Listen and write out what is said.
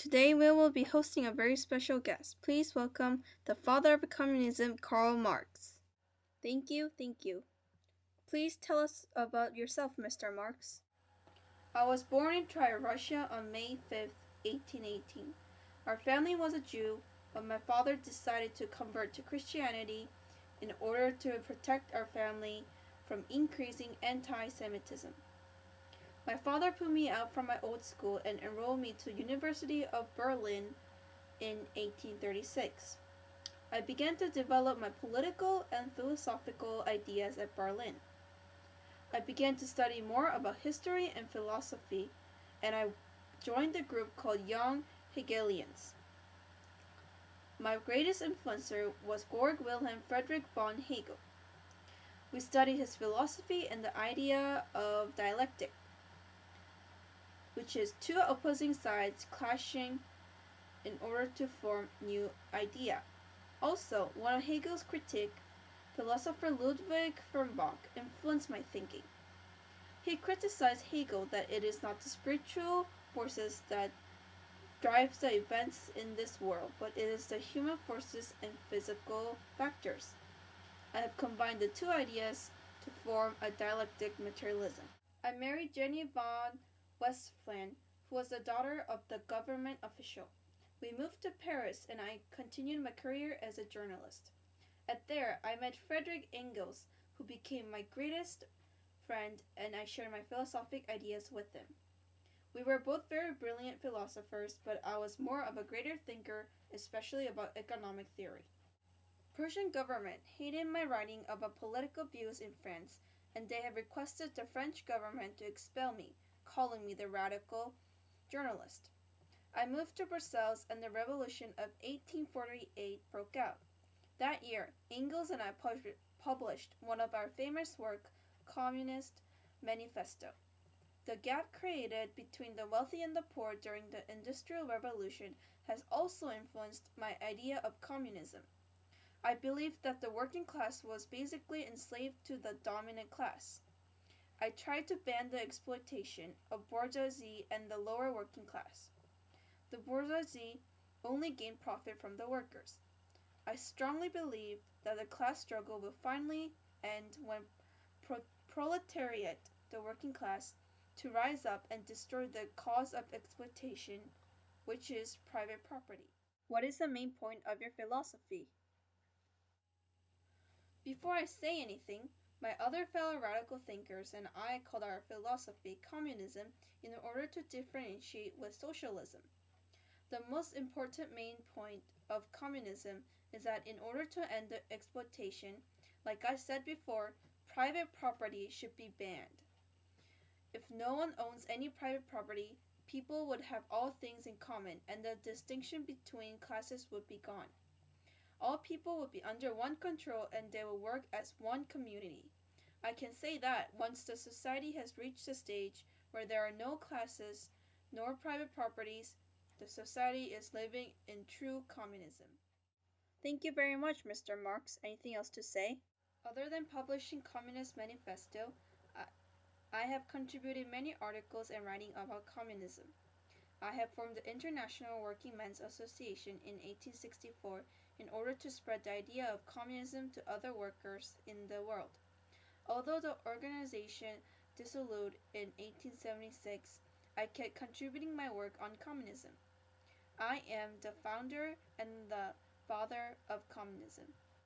Today we will be hosting a very special guest. Please welcome the father of communism, Karl Marx. Thank you. Please tell us about yourself, Mr. Marx. I was born in Tver, Russia on May 5th, 1818. Our family was a Jew, but my father decided to convert to Christianity in order to protect our family from increasing anti-Semitism. My father put me out from my old school and enrolled me to University of Berlin in 1836. I began to develop my political and philosophical ideas at Berlin. I began to study more about history and philosophy, and I joined a group called Young Hegelians. My greatest influencer was Georg Wilhelm Friedrich von Hegel. We studied his philosophy and the idea of dialectic, which is two opposing sides clashing in order to form new idea. Also, one of Hegel's critique, philosopher Ludwig Feuerbach, influenced my thinking. He criticized Hegel that it is not the spiritual forces that drives the events in this world, but it is the human forces and physical factors. I have combined the two ideas to form a dialectic materialism. I married Jenny von Westphalen, who was the daughter of the government official. We moved to Paris and I continued my career as a journalist. There, I met Friedrich Engels, who became my greatest friend, and I shared my philosophic ideas with him. We were both very brilliant philosophers, but I was more of a greater thinker, especially about economic theory. Persian government hated my writing about political views in France, and they have requested the French government to expel me, calling me the radical journalist. I moved to Brussels and the revolution of 1848 broke out. That year, Engels and I published one of our famous work, Communist Manifesto. The gap created between the wealthy and the poor during the Industrial Revolution has also influenced my idea of communism. I believed that the working class was basically enslaved to the dominant class. I tried to ban the exploitation of bourgeoisie and the lower working class. The bourgeoisie only gained profit from the workers. I strongly believe that the class struggle will finally end when proletariat, the working class, to rise up and destroy the cause of exploitation, which is private property. What is the main point of your philosophy? Before I say anything, my other fellow radical thinkers and I called our philosophy communism in order to differentiate with socialism. The most important main point of communism is that in order to end the exploitation, like I said before, private property should be banned. If no one owns any private property, people would have all things in common and the distinction between classes would be gone. All people would be under one control and they will work as one community. I can say that once the society has reached a stage where there are no classes nor private properties, the society is living in true communism. Thank you very much, Mr. Marx. Anything else to say? Other than publishing Communist Manifesto, I have contributed many articles and writing about communism. I have formed the International Working Men's Association in 1864 in order to spread the idea of communism to other workers in the world. Although the organization dissolved in 1876, I kept contributing my work on communism. I am the founder and the father of communism.